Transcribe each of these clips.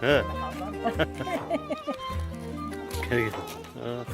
He. Gel gel. Ha.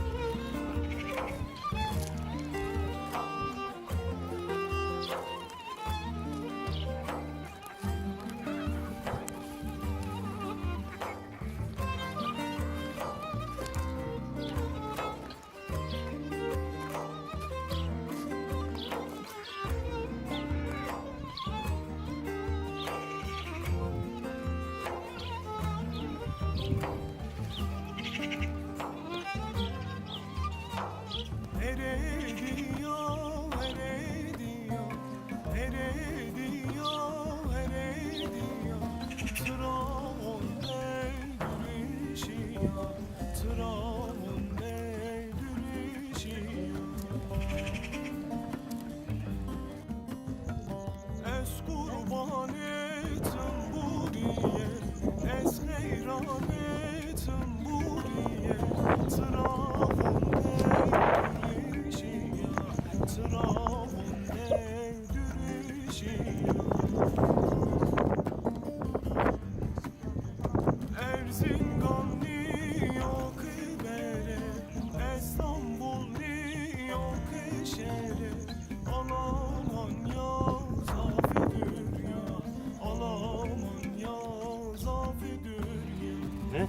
Ne?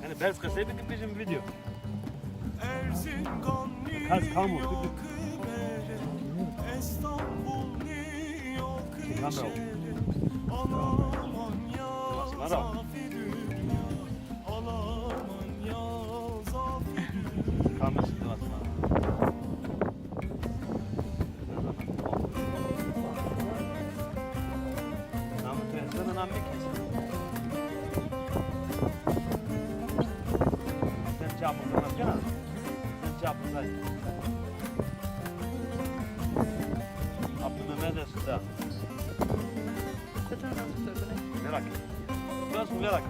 Yani bers kasayı bir bizim video. Kas kalmıyor. Kamera. Kamera. Kamera. Merak. Biraz merak.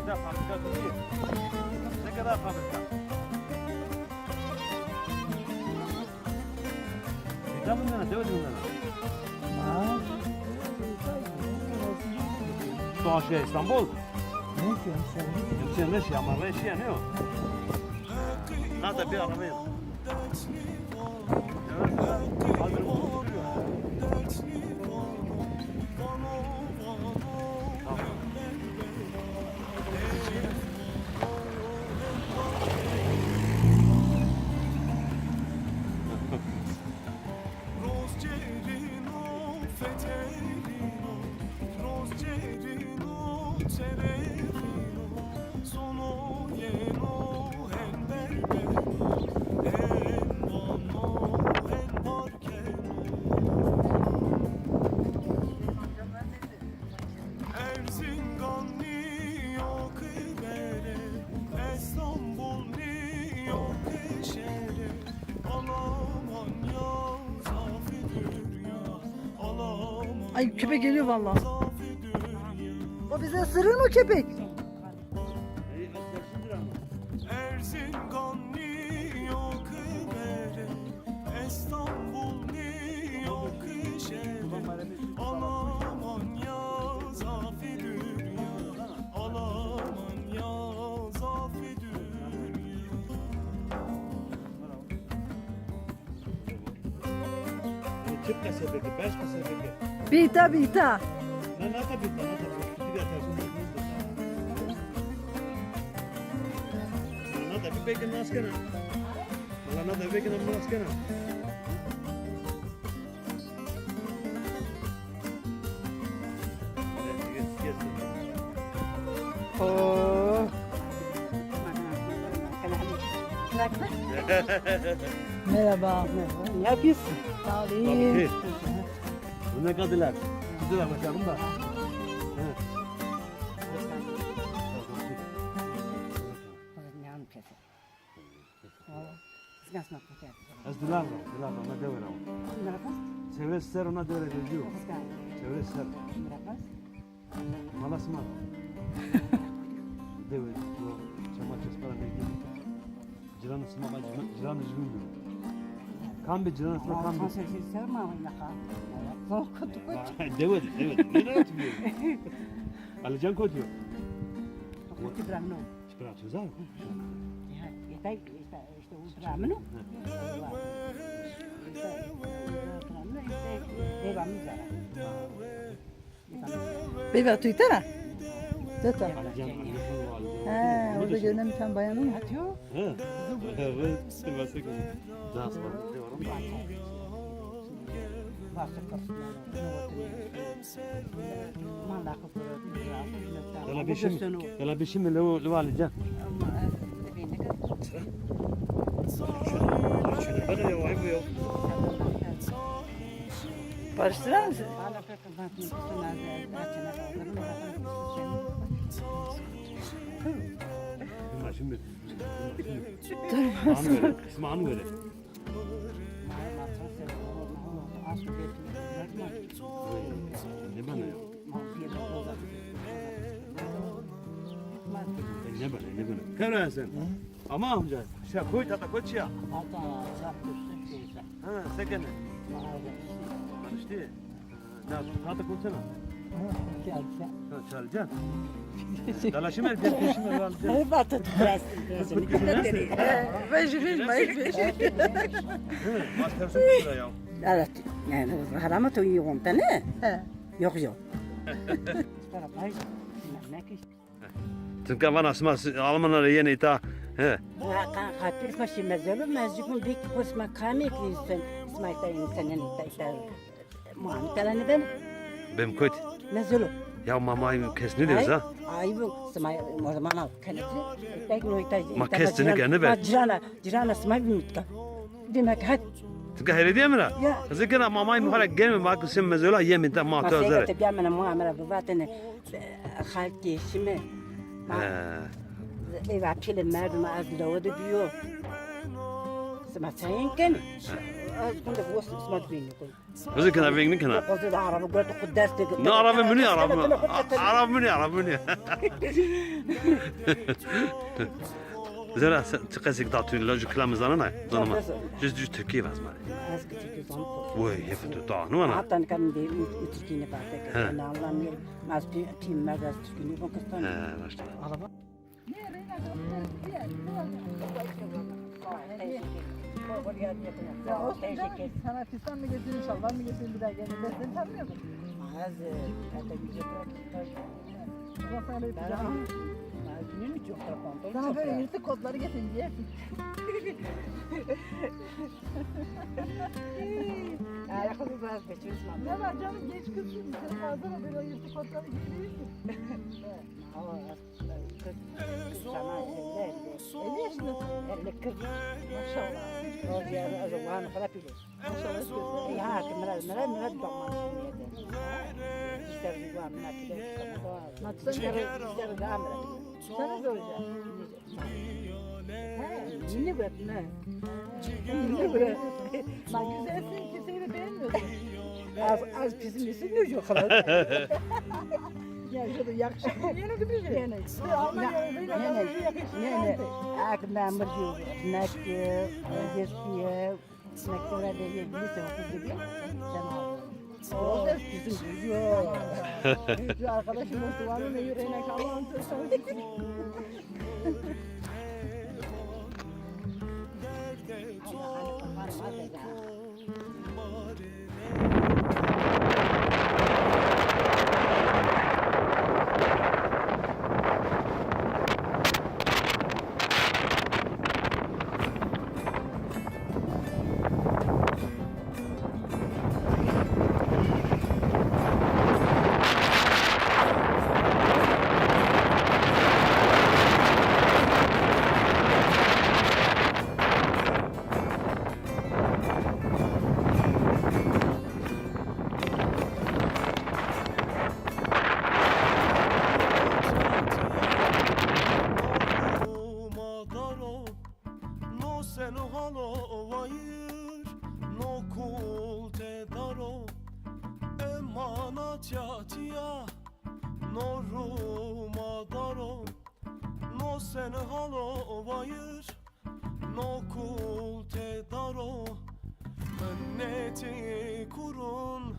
Bir daha fabrika değil. Ne kadar fabrika? Bir daha bunlara demedim bunlara. Doğan şey İstanbul. Ne ki sen? Sen ne şey ama ne şey ne o? Nada bir araba yok. Hazır oturuyor. Ay köpek geliyor vallahi. O bize ısırır mı köpek? Çık kasabeti, beş kasabeti. Bita bita. Ne nada bita, nada bita. Bir dakika sonra nada bir bekin askana. Valla nada bir bekin askana. Oo. Merhaba. Ne yapıyorsun? Sağ ol. iyi. Bu ne kadılar? Güzel bakalım da. Azdılar mı? Azdılar mı? Ne devre o? Çevre ser ona devre ediyor. Çevre ser. Malas mı? Devre. Çamaşır para ne gibi? Ciranı sınama, ciranı cümlü. Kan bir ciranı sınama, kan bir. Devre. Ne atmıyor? Alican koyuyor. Utramno. Spera çözer mi? İşte utramno. Devamlı zarar. Beyva tuitara. Zata. Alacağım annesi var. He, orada görünen bir tane bayanı mı? Atıyor. He. Evet. Sivas'a kadar. Dans var. Ne var ama? Varsa kasımlar. Manda kapıları. Yala beşim mi levo alacağım. Şöyle böyle ya vay bu ya. Barıştırar mısın? Bunlar şimdi. Anı böyle. İsmi Anı böyle. Ne bana ya? Ne böyle ne böyle? Kara sen. Ama amca. Şey koy tata koy ya. Ha sekene. İşte. Ne tata koysana. Ha çalacaksın. Dalaşım el bir peşime alacaksın. Batı Beşirin, beşirin. Mas tersi kusura ya. Evet. Yani haramat uyuyorum da ne? He. Yok yok. Çünkü bana asma Almanlara yeni ita. He. Hatir başı mezarı mezcukun bir kısmı kamik insan İsmail'de insanın da Muhammed Alan'dan Benim koyt. mezarı. Ya mama kesni diyoruz ha. Ay bu İsmail o zaman al kanıtı. Tek noyta. Ma kesini kendi be. Cirana İsmail mutka. Demek hadi. Çünkü her diye mi la? Ya. Zikra mama mu hala gelme bak sen mesela yemin de ma tazar. Masaya tabi amena muamele bu vatene halki şimdi. Eva pilin merdum az lavadı diyor. Smatayın kan. Az kunde bu smat bini koy. Zikra vingni kana. Qozda araba qoltu quddas de. Ne araba muni araba. Araba muni. Zara çıkasık da tüy lojik klamızdan ana. Zanama. Düz Türkiye vaz mı? Az küçük zaman. Vay hep da ne ana. Hatta kan de Türkiye'ne baktık. Ne anlamıyor. Mas bir tim merkez Türkiye'ne bakıstan. He başta. Araba. Ya olsun canım. Sana fistan mı getirin, şalvar mı getirin bir daha gelin. Ben seni tanmıyor musun? Az kata güzel. Ulan sana böyle pijama. Günün çok da Sana böyle yırtık kotları getirin diyersin. Ayakkabı biraz geçiyorsun. Ne var canım genç kızsın. Sen fazla mı böyle yırtık kotları giyiyorsun? Sana 50 yaşındasın. 40. Maşallah. O diğer azıvan rapide. Maşallah istiyorsun. Ya kemer dokman şimdi. İster bir var mı nakide. Naksen İster gamra. Sana söyleyeceğim. Yine bırak ne? Ne böyle? Lan güzelsin kimseyi de beğenmiyorsun. Az pisimlisin yok kadar. Ya şurada yakışıklı yeni bir şey. Yani. Ne? Akından bir şey. Nakde, geskiye, nakde de lise okul gibi. Sen al. O da bizim yok. Şu arkadaşım olsun var mı yüreğine kalan Tia no ruma daro no sen halo vayır no kulte daro menneti kurun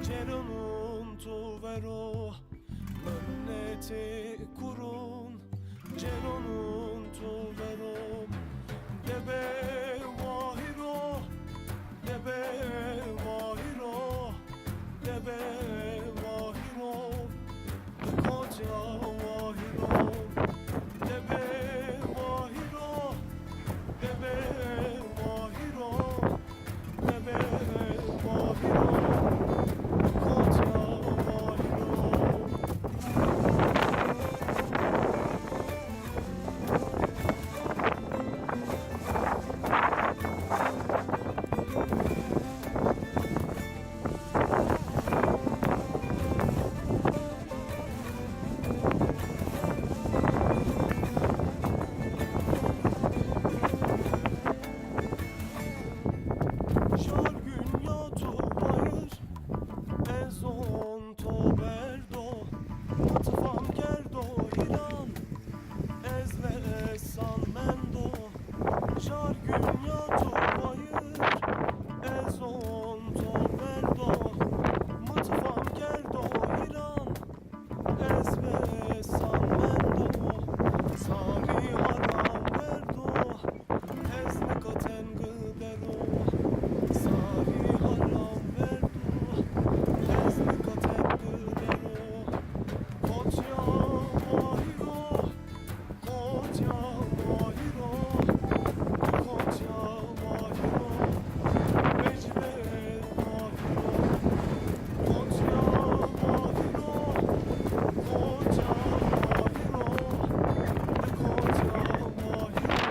cerunun tuvero menneti kurun Ceronun tuverom Debe vahiro Debe vahiro Debe vahiro Koca vahiro Debe vahiro Debe vahiro Debe vahiro Koca vahiro Şar gün ya tubayır Ezon to berdo Mutfam gerdo İran Ezve esan mendo Şar gün ya tubayır Ezon to berdo Mutfam gerdo İran Ezve esan mendo Sari haram verdo Ezne katen gıdero Sari haram verdo Ezne katen gıdero Koca vahiro Koca vahiro Koca vahiro Vecbe vahiro Koca vahiro Koca vahiro Koca vahiro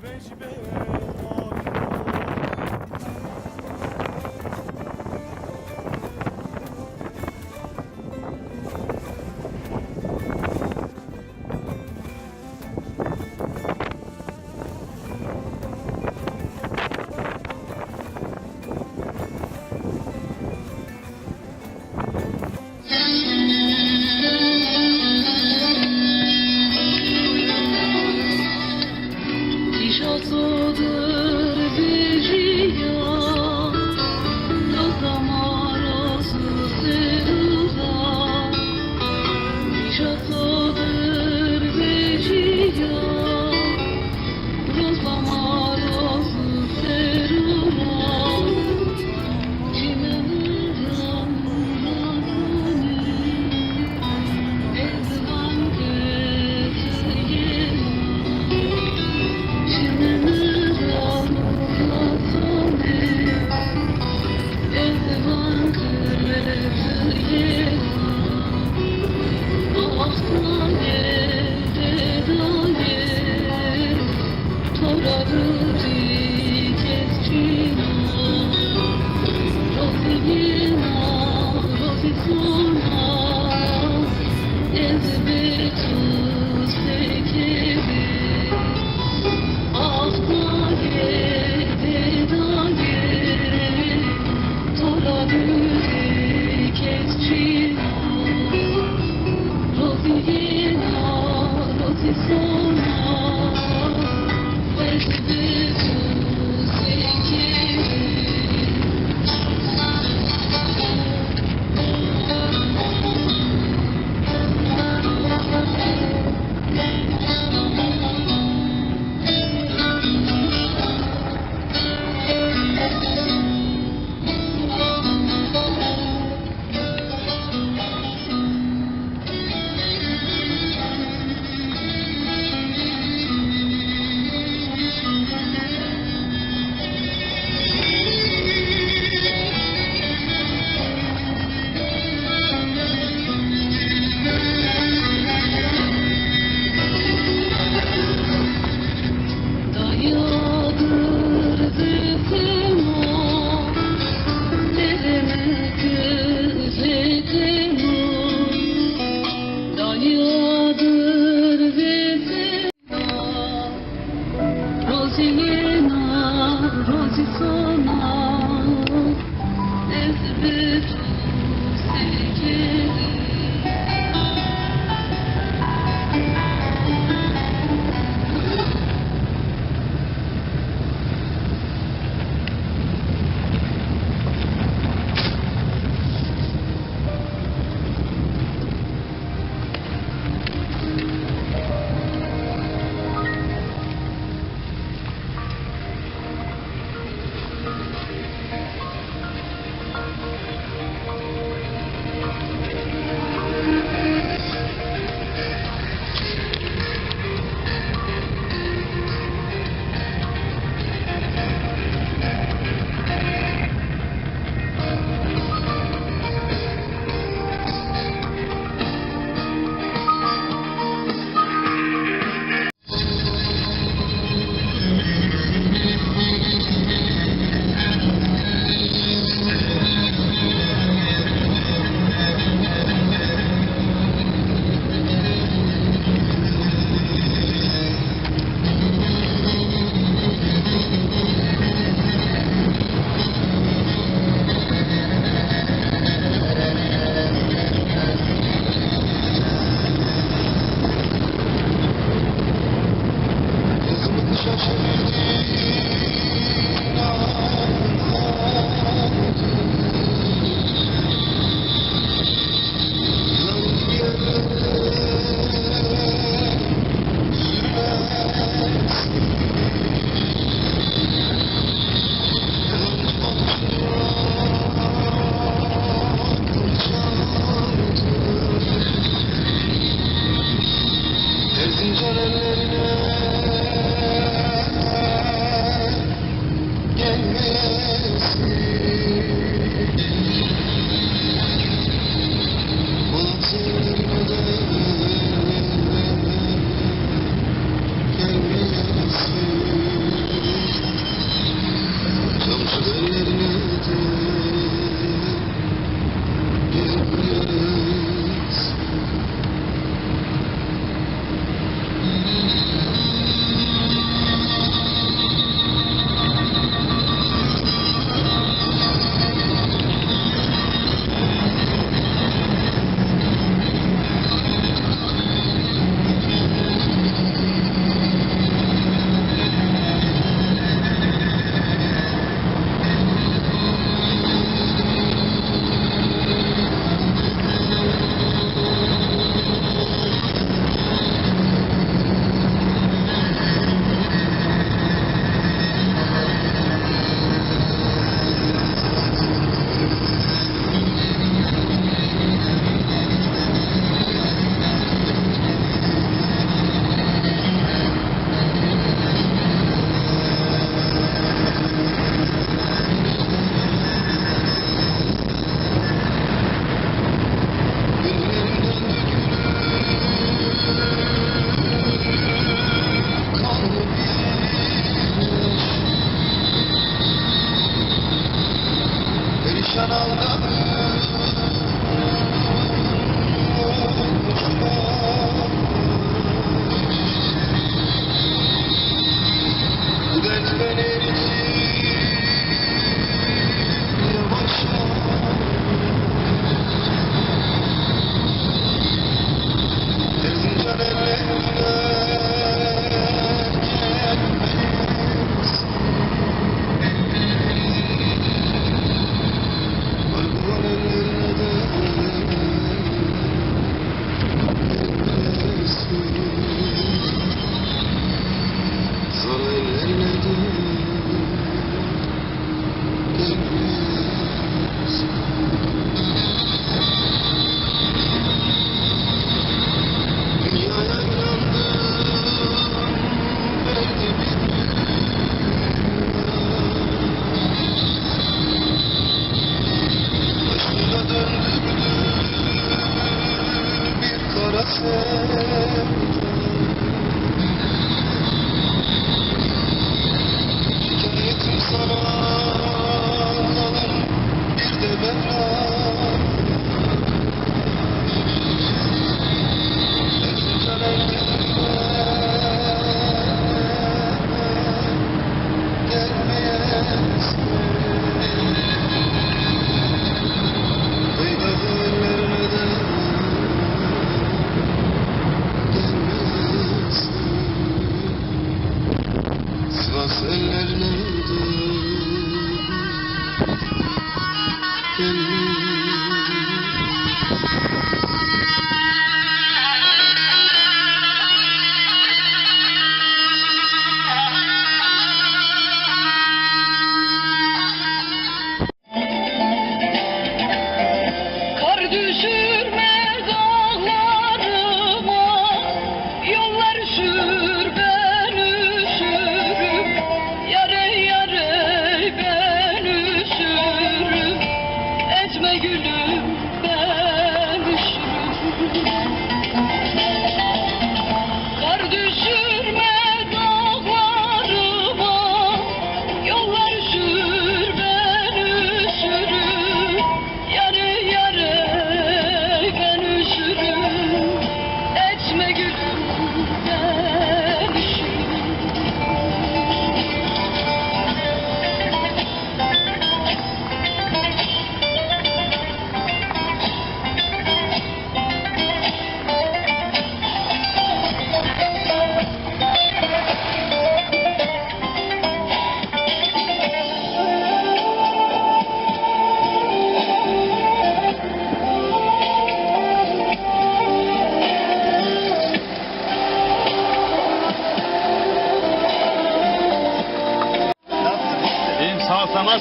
Vecbe vahiro Dişatodur veciya, Rozamarosu serura. Dişatodur veciya, Rozamarosu serura. Çimenizan muradını, Ezvan götürüyor.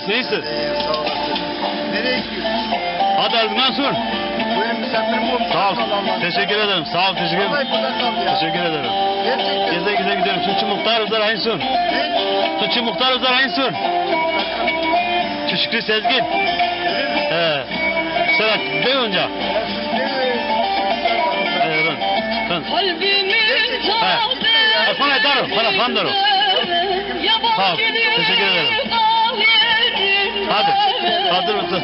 Nasılsın, iyisin? Sağ olasın. Nereye gidiyorsun? Hadi Aziz Mansur. Buyurun misafirim olmuş. Sağ ol. Allah. Teşekkür ederim. Sağ ol, teşekkür ederim. Vallahi burada kal ya. Teşekkür ederim. Gerçekten. Geze geze gidelim. Suçu muhtar Özer Aynsun. Ne? Suçu muhtar Özer Aynsun. Şu Şükrü Sezgin. He. Serhat de önce. Evet. Ben. Kalbimin taze Bana darım. Bana fan darım. Sağ ol. Teşekkür ederim. Hadi. Hazır mısın?